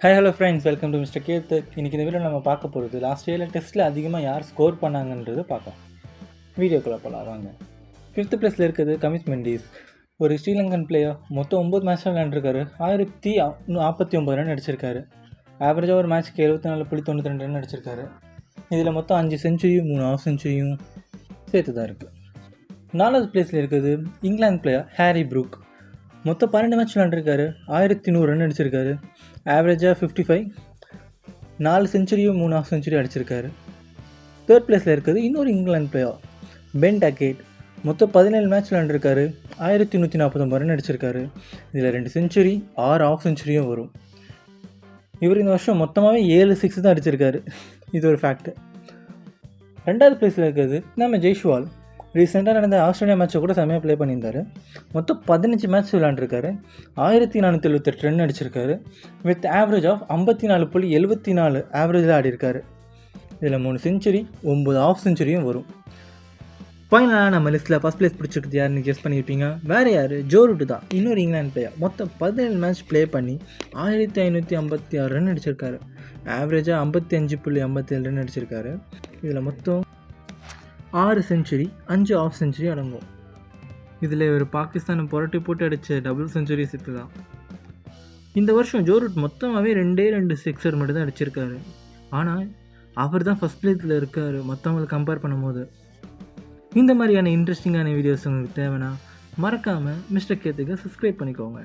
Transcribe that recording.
Hi hello friends, welcome to mister Ketu. இன்றைக்கி இந்த video நம்ம பார்க்க போகிறது லாஸ்ட் இயரில் டெஸ்ட்டில் அதிகமாக யார் ஸ்கோர் பண்ணாங்கன்றது பார்க்கலாம். வீடியோக்குள்ளே போகலாம் வாங்க. 5th பிளேஸில் இருக்குது கமிஸ் மெண்டீஸ். ஒரு ஸ்ரீலங்கன் பிளேயர். மொத்தம் 9 மேட்ச் விளையாண்டுருக்காரு. 1049 ரன் அடிச்சிருக்காரு. ஆவரேஜாக ஒரு மேட்ச்க்கு 74.92 ரன் அடிச்சிருக்காரு. இதில் மொத்தம் 5 செஞ்சுரியும் 3 ஆஃப் செஞ்சுரியும் சேர்த்து தான் இருக்குது. 4வது பிளேஸில் இருக்குது இங்கிலாந்து பிளேயர் ஹாரி ப்ரூக். மொத்தம் 12 மேட்ச் விளையாண்டுருக்காரு. 1100 ரன் அடிச்சிருக்காரு. ஆவரேஜாக 55, 4 செஞ்சுரியும் 3 ஆஃப் செஞ்சுரி அடிச்சிருக்காரு. 3rd பிளேஸில் இருக்குது இன்னொரு இங்கிலாந்து பிளேயர் பென் டக்கேட். மொத்தம் 17 மேட்ச் விளையாண்டுருக்காரு. 1149 ரன் அடிச்சிருக்காரு. இதில் 2 செஞ்சுரி 6 ஆஃப் செஞ்சுரியும் வரும். இவர் இந்த வருஷம் மொத்தமாகவே 7 6 தான் அடிச்சிருக்காரு. இது ஒரு ஃபேக்ட். 2வது பிளேஸில் இருக்கிறது நம்ம ஜெய்ஷ்வால். ரீசெண்டாக நடந்த ஆஸ்திரேலியா மேட்ச்சை கூட செம்மையாக ப்ளே பண்ணியிருந்தார். மொத்தம் 15 மேட்ச் விளையாண்டுருக்காரு. 1478 ரன் அடிச்சிருக்காரு. வித் ஆவரேஜ் ஆஃப் 54.74 ஆவரேஜில் ஆடிருக்காரு. இதில் 3 செஞ்சுரி 9 ஆஃப் செஞ்சுரியும் வரும். ஃபைனலாக நம்ம லிஸ்ட்டில் ஃபஸ்ட் பிளேஸ் பிடிச்சிருக்குது யாருன்னு கெஸ் பண்ணியிருப்பீங்க. வேறு யார்? ஜோ ரூட் தான். இன்னொரு இங்கிலாந்து பிளேயர். மொத்தம் 17 மேட்ச் ப்ளே பண்ணி 1556 ரன் அடிச்சிருக்காரு. ஆவரேஜாக 55.57 ரன் அடிச்சிருக்காரு. இதில் மொத்தம் 6 செஞ்சுரி 5 ஆஃப் செஞ்சுரி அடங்கும். இதில் இவர் பாகிஸ்தானை புரட்டி போட்டு அடித்த டபுள் செஞ்சுரி சேர்த்து தான். இந்த வருஷம் ஜோ ரூட் மொத்தமாகவே 2 சிக்ஸர் மட்டும் தான் அடிச்சிருக்காரு. ஆனால் அவர் தான் ஃபஸ்ட் பிளேஸில் இருக்கார் மற்றவங்களை கம்பேர் பண்ணும்போது. இந்த மாதிரியான இன்ட்ரெஸ்டிங்கான வீடியோஸ் உங்களுக்கு தேவைன்னா மறக்காமல் மிஸ்டர் கேத்துக்கு சப்ஸ்கிரைப் பண்ணிக்கோங்க.